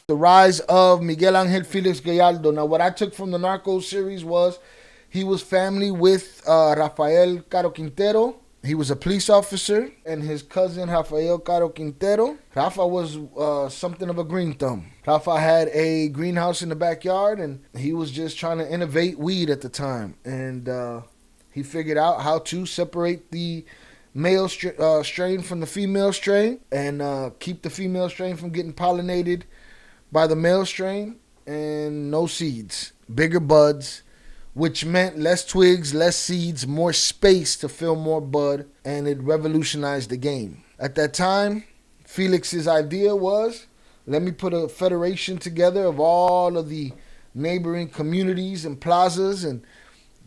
The rise of Miguel Angel Felix Gallardo. Now, what I took from the Narcos series was he was family with Rafael Caro Quintero. He was a police officer, and his cousin Rafael Caro Quintero. Rafa was something of a green thumb. Rafa had a greenhouse in the backyard, and he was just trying to innovate weed at the time. And he figured out how to separate the male strain from the female strain and keep the female strain from getting pollinated by the male strain, and no seeds, bigger buds, which meant less twigs, less seeds, more space to fill more bud, and it revolutionized the game. At that time, Felix's idea was, let me put a federation together of all of the neighboring communities and plazas and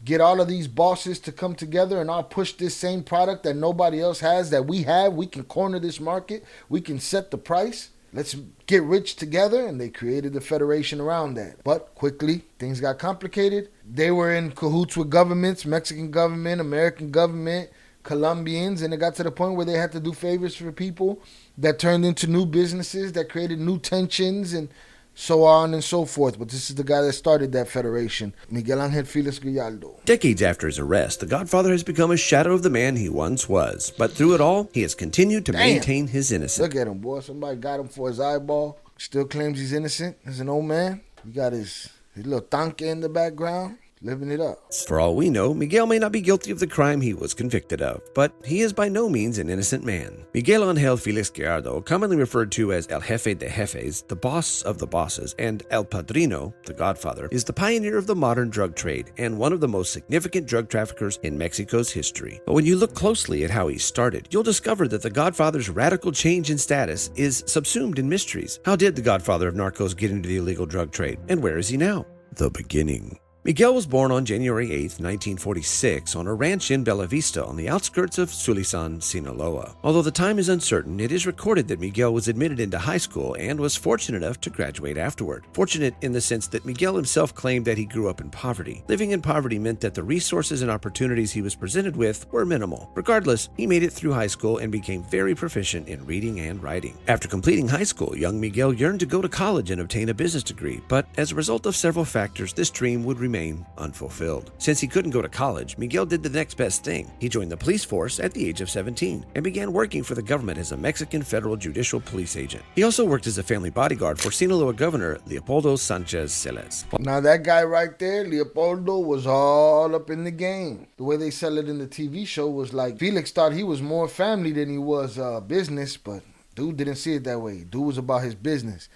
get all of these bosses to come together, and I'll push this same product that nobody else has that we have. We can corner this market. We can set the price. Let's get rich together. And they created the federation around that. But quickly, things got complicated. They were in cahoots with governments, Mexican government, American government, Colombians, and it got to the point where they had to do favors for people that turned into new businesses, that created new tensions, and so on and so forth. But this is the guy that started that federation, Miguel Angel Felix Gallardo. Decades after his arrest, the Godfather has become a shadow of the man he once was. But through it all, he has continued to maintain his innocence. Look at him, boy. Somebody got him for his eyeball. Still claims he's innocent as an old man. He got his little tanque in the background. Living it up. For all we know, Miguel may not be guilty of the crime he was convicted of, but he is by no means an innocent man. Miguel Angel Felix Gallardo, commonly referred to as El Jefe de Jefes, the boss of the bosses, and El Padrino, the Godfather, is the pioneer of the modern drug trade and one of the most significant drug traffickers in Mexico's history. But when you look closely at how he started, you'll discover that the Godfather's radical change in status is subsumed in mysteries. How did the Godfather of Narcos get into the illegal drug trade, and where is he now? The beginning. Miguel was born on January 8, 1946, on a ranch in Bella Vista on the outskirts of Sulisan, Sinaloa. Although the time is uncertain, it is recorded that Miguel was admitted into high school and was fortunate enough to graduate afterward. Fortunate in the sense that Miguel himself claimed that he grew up in poverty. Living in poverty meant that the resources and opportunities he was presented with were minimal. Regardless, he made it through high school and became very proficient in reading and writing. After completing high school, young Miguel yearned to go to college and obtain a business degree, but as a result of several factors, this dream would remain unfulfilled. Since he couldn't go to college, Miguel did the next best thing. He joined the police force at the age of 17 and began working for the government as a Mexican federal judicial police agent. He also worked as a family bodyguard for Sinaloa Governor Leopoldo Sanchez Celes. Now that guy right there, Leopoldo, was all up in the game. The way they sell it in the TV show was like Felix thought he was more family than he was business, but dude didn't see it that way. Dude was about his business.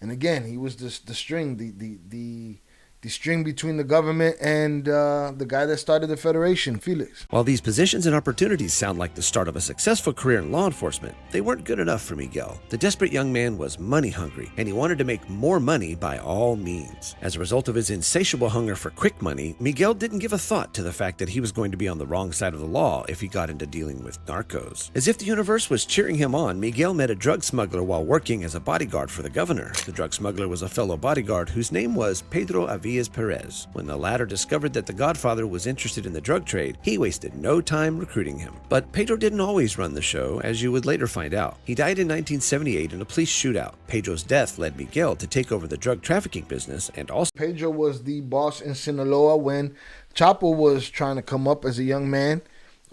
And again, he was the string, the string between the government and the guy that started the Federation, Felix. While these positions and opportunities sound like the start of a successful career in law enforcement, they weren't good enough for Miguel. The desperate young man was money hungry, and he wanted to make more money by all means. As a result of his insatiable hunger for quick money, Miguel didn't give a thought to the fact that he was going to be on the wrong side of the law if he got into dealing with narcos. As if the universe was cheering him on, Miguel met a drug smuggler while working as a bodyguard for the governor. The drug smuggler was a fellow bodyguard whose name was Pedro Perez. When the latter discovered that the Godfather was interested in the drug trade, he wasted no time recruiting him. But Pedro didn't always run the show, as you would later find out. He died in 1978 in a police shootout. Pedro's death led Miguel to take over the drug trafficking business, and also Pedro was the boss in Sinaloa when Chapo was trying to come up as a young man.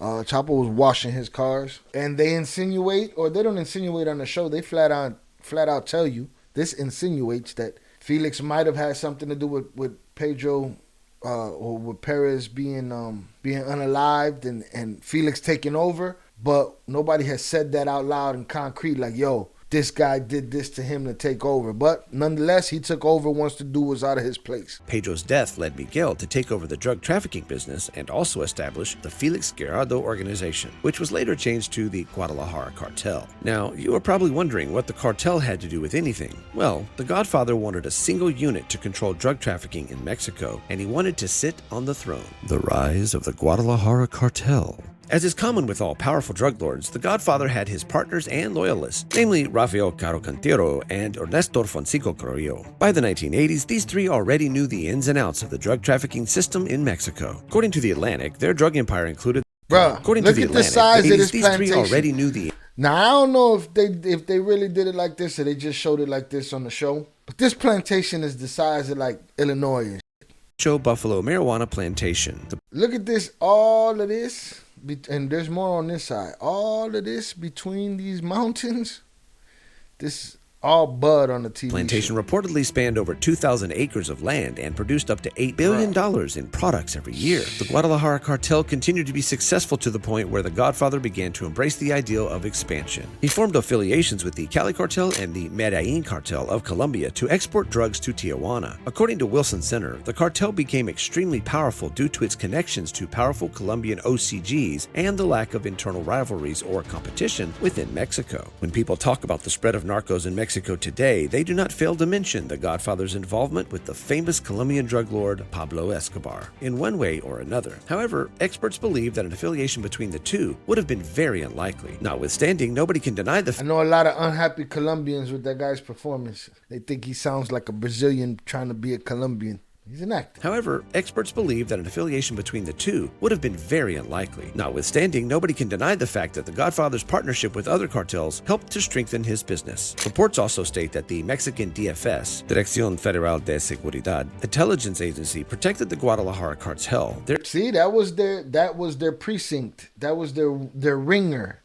Chapo was washing his cars, and they insinuate, or they don't insinuate on the show, they flat out tell you, this insinuates that Felix might have had something to do with Pedro or with Perez being unalived and Felix taking over, but nobody has said that out loud in concrete, like, yo, this guy did this to him to take over. But nonetheless, he took over once the dude was out of his place. Pedro's death led Miguel to take over the drug trafficking business and also establish the Felix Gallardo organization, which was later changed to the Guadalajara Cartel. Now, you are probably wondering what the cartel had to do with anything. Well, the Godfather wanted a single unit to control drug trafficking in Mexico, and he wanted to sit on the throne. The rise of the Guadalajara Cartel. As is common with all powerful drug lords, the Godfather had his partners and loyalists, namely Rafael Caro Quintero and Ernesto Fonseca Carrillo. By the 1980s, these three already knew the ins and outs of the drug trafficking system in Mexico. According to The Atlantic, their drug empire included... According to The Atlantic, these three already knew the... Now, I don't know if they really did it like this or they just showed it like this on the show. But this plantation is the size of like Illinois. Rancho Buffalo marijuana plantation. Look at this, all of this, and there's more on this side. All of this between these mountains, this all bud on the TV Plantation show. reportedly spanned over 2,000 acres of land and produced up to $8 billion in products every year. The Guadalajara cartel continued to be successful to the point where the Godfather began to embrace the ideal of expansion. He formed affiliations with the Cali cartel and the Medellin cartel of Colombia to export drugs to Tijuana. According to Wilson Center, the cartel became extremely powerful due to its connections to powerful Colombian OCGs and the lack of internal rivalries or competition within Mexico. When people talk about the spread of narcos in Mexico today, they do not fail to mention the Godfather's involvement with the famous Colombian drug lord Pablo Escobar, in one way or another. However, experts believe that an affiliation between the two would have been very unlikely. Notwithstanding, nobody can deny the I know a lot of unhappy Colombians with that guy's performance. They think he sounds like a Brazilian trying to be a Colombian. He's an actor. However, experts believe that an affiliation between the two would have been very unlikely. Notwithstanding, nobody can deny the fact that the Godfather's partnership with other cartels helped to strengthen his business. Reports also state that the Mexican DFS, Dirección Federal de Seguridad, intelligence agency protected the Guadalajara cartel. See, that was their precinct. That was their ringer.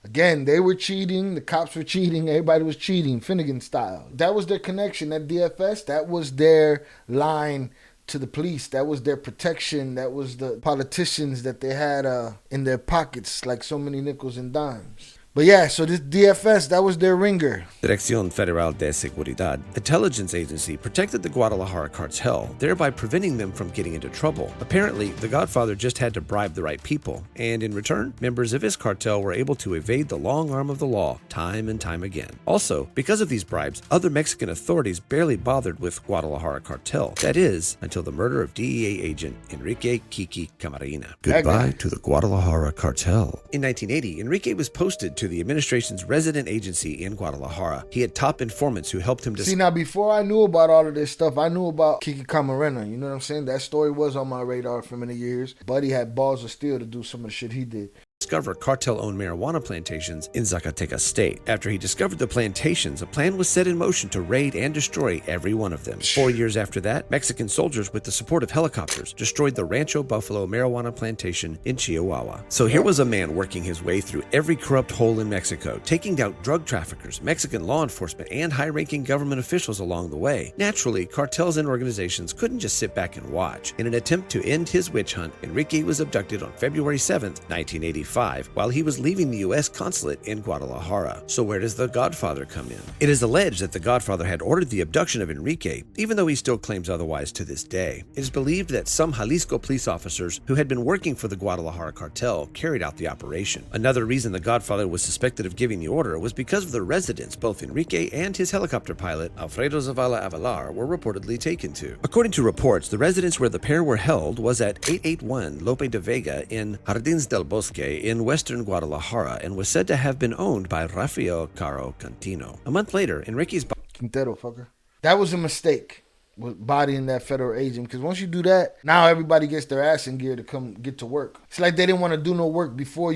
Again, they were cheating, the cops were cheating, everybody was cheating, Finnegan style. That was their connection, that DFS, that was their line to the police. That was their protection. That was the politicians that they had in their pockets like so many nickels and dimes. But yeah, so this DFS, that was their ringer. Dirección Federal de Seguridad, intelligence agency, protected the Guadalajara cartel, thereby preventing them from getting into trouble. Apparently, the Godfather just had to bribe the right people, and in return, members of his cartel were able to evade the long arm of the law time and time again. Also, because of these bribes, other Mexican authorities barely bothered with Guadalajara cartel. That is, until the murder of DEA agent Enrique Kiki Camarena. Goodbye to the Guadalajara cartel. In 1980, Enrique was posted to the administration's resident agency in Guadalajara. He had top informants who helped him to see. Now, before I knew about all of this stuff, I knew about Kiki Camarena. You know what I'm saying? That story was on my radar for many years. Buddy had balls of steel to do some of the shit he did. Discover cartel-owned marijuana plantations in Zacatecas state. After he discovered the plantations, a plan was set in motion to raid and destroy every one of them. 4 years after that, Mexican soldiers with the support of helicopters destroyed the Rancho Buffalo marijuana plantation in Chihuahua. So here was a man working his way through every corrupt hole in Mexico, taking down drug traffickers, Mexican law enforcement, and high-ranking government officials along the way. Naturally, cartels and organizations couldn't just sit back and watch. In an attempt to end his witch hunt, Enrique was abducted on February 7th, 1985. While he was leaving the U.S. consulate in Guadalajara. So where does the Godfather come in? It is alleged that the Godfather had ordered the abduction of Enrique, even though he still claims otherwise to this day. It is believed that some Jalisco police officers who had been working for the Guadalajara cartel carried out the operation. Another reason the Godfather was suspected of giving the order was because of the residence both Enrique and his helicopter pilot, Alfredo Zavala Avalar, were reportedly taken to. According to reports, the residence where the pair were held was at 881 Lope de Vega in Jardins del Bosque in western Guadalajara and was said to have been owned by Rafael Caro Cantino. A month later, Enrique's Quintero, fucker. That was a mistake with bodying that federal agent, because once you do that, now everybody gets their ass in gear to come get to work. It's like they didn't want to do no work before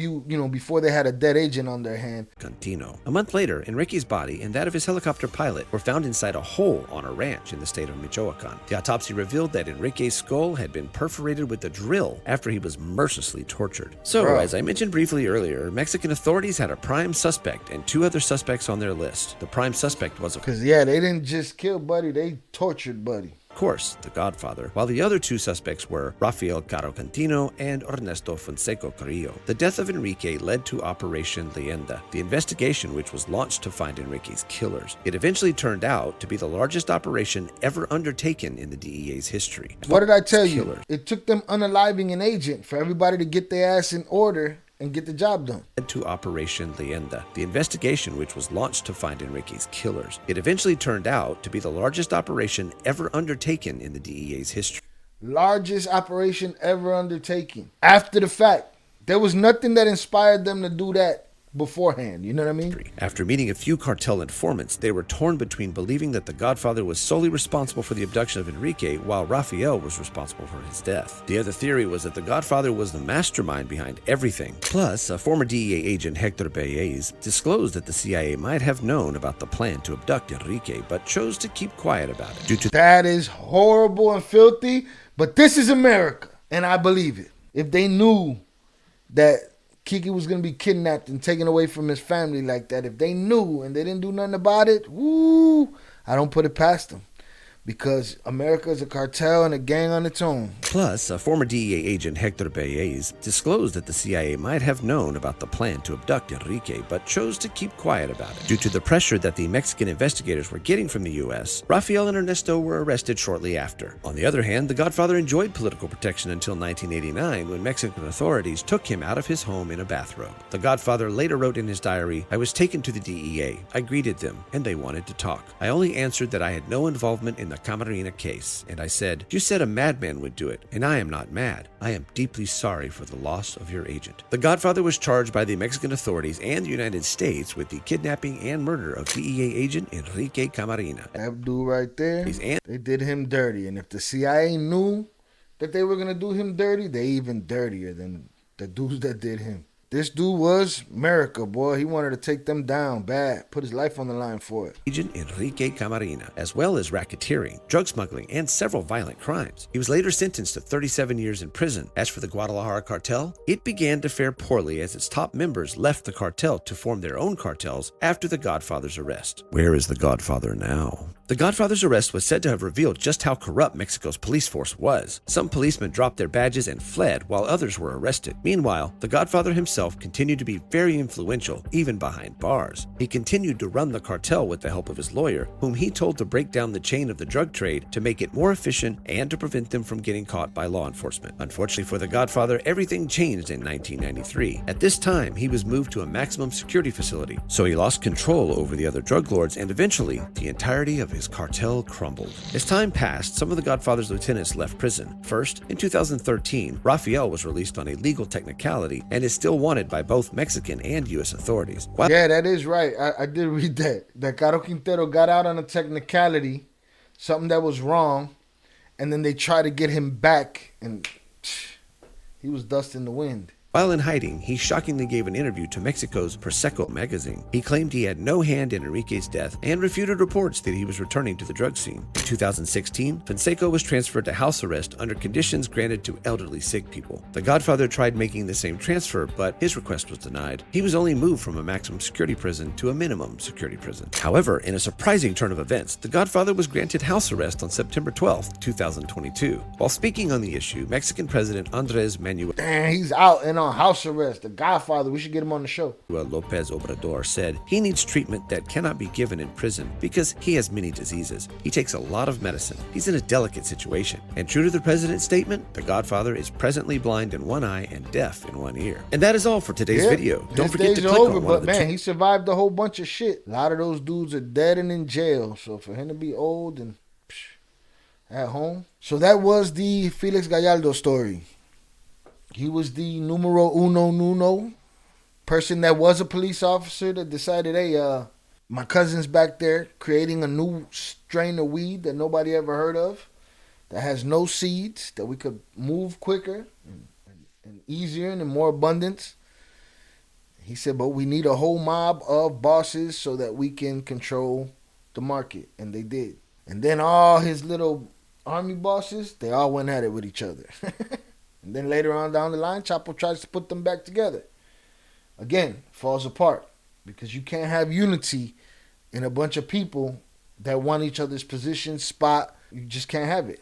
before they had a dead agent on their hand. Cantino. A month later, Enrique's body and that of his helicopter pilot were found inside a hole on a ranch in the state of Michoacan. The autopsy revealed that Enrique's skull had been perforated with a drill after he was mercilessly tortured. So, as I mentioned briefly earlier, Mexican authorities had a prime suspect and 2 other suspects on their list. The prime suspect was because they didn't just kill Buddy, they tortured Buddy. Of course, the Godfather, while the other 2 suspects were Rafael Caro Cantino and Ernesto Fonseca Carrillo. The death of Enrique led to Operation Leyenda, the investigation which was launched to find Enrique's killers. It eventually turned out to be the largest operation ever undertaken in the DEA's history. What did I tell you? It took them unaliving an agent for everybody to get their ass in order and get the job done. To Operation Leyenda, the investigation which was launched to find Enrique's killers. It eventually turned out to be the largest operation ever undertaken in the DEA's history. Largest operation ever undertaken. After the fact, there was nothing that inspired them to do that beforehand. You know what I mean? After meeting a few cartel informants, they were torn between believing that the Godfather was solely responsible for the abduction of Enrique, while Rafael was responsible for his death. The other theory was that the Godfather was the mastermind behind everything. Plus, a former DEA agent, Hector Baez, disclosed that the CIA might have known about the plan to abduct Enrique, but chose to keep quiet about it. That is horrible and filthy, but this is America, and I believe it. If they knew that Kiki was going to be kidnapped and taken away from his family like that, if they knew and they didn't do nothing about it, woo, I don't put it past them. Because America is a cartel and a gang on its own. Plus, a former DEA agent, Hector Baez, disclosed that the CIA might have known about the plan to abduct Enrique, but chose to keep quiet about it. Due to the pressure that the Mexican investigators were getting from the U.S., Rafael and Ernesto were arrested shortly after. On the other hand, the Godfather enjoyed political protection until 1989, when Mexican authorities took him out of his home in a bathrobe. The Godfather later wrote in his diary, "I was taken to the DEA. I greeted them, and they wanted to talk. I only answered that I had no involvement in the Camarena case, and I said, 'You said a madman would do it, and I am not mad. I am deeply sorry for the loss of your agent.'" The Godfather was charged by the Mexican authorities and the United States with the kidnapping and murder of DEA agent Enrique Camarena. That dude right there, they did him dirty. And if the CIA knew that they were going to do him dirty, they even dirtier than the dudes that did him. This dude was America, boy. He wanted to take them down bad, put his life on the line for it. Agent Enrique Camarena, as well as racketeering, drug smuggling, and several violent crimes. He was later sentenced to 37 years in prison. As for the Guadalajara cartel, it began to fare poorly as its top members left the cartel to form their own cartels after the Godfather's arrest. Where is the Godfather now? The Godfather's arrest was said to have revealed just how corrupt Mexico's police force was. Some policemen dropped their badges and fled, while others were arrested. Meanwhile, the Godfather himself continued to be very influential, even behind bars. He continued to run the cartel with the help of his lawyer, whom he told to break down the chain of the drug trade to make it more efficient and to prevent them from getting caught by law enforcement. Unfortunately for the Godfather, everything changed in 1993. At this time, he was moved to a maximum security facility, so he lost control over the other drug lords, and eventually, the entirety of his cartel crumbled. As time passed, some of the Godfather's lieutenants left prison. First, in 2013, Rafael was released on a legal technicality and is still wanted by both Mexican and U.S. authorities. Yeah, that is right. I did read that Caro Quintero got out on a technicality, something that was wrong, and then they tried to get him back, and he was dust in the wind. While in hiding, he shockingly gave an interview to Mexico's Prosecco magazine. He claimed he had no hand in Enrique's death and refuted reports that he was returning to the drug scene. In 2016, Fonseca was transferred to house arrest under conditions granted to elderly sick people. The Godfather tried making the same transfer, but his request was denied. He was only moved from a maximum security prison to a minimum security prison. However, in a surprising turn of events, the Godfather was granted house arrest on September 12, 2022. While speaking on the issue, Mexican President Andrés Manuel He's out and on house arrest. The Godfather, we should get him on the show. Lopez Obrador said he needs treatment that cannot be given in prison because he has many diseases. He takes a lot of medicine. He's in a delicate situation. And true to the president's statement, the Godfather is presently blind in one eye and deaf in one ear. And that is all for today's video. Don't forget to click on one of the he survived a whole bunch of shit. A lot of those dudes are dead and in jail. So for him to be old and at home. So that was the Felix Gallardo story. He was the numero uno person that was a police officer that decided, hey, my cousin's back there creating a new strain of weed that nobody ever heard of, that has no seeds, that we could move quicker and easier and in more abundance. He said, but we need a whole mob of bosses so that we can control the market. And they did. And then all his little army bosses, they all went at it with each other. And then later on down the line, Chapo tries to put them back together. Again, falls apart. Because you can't have unity in a bunch of people that want each other's position, spot. You just can't have it.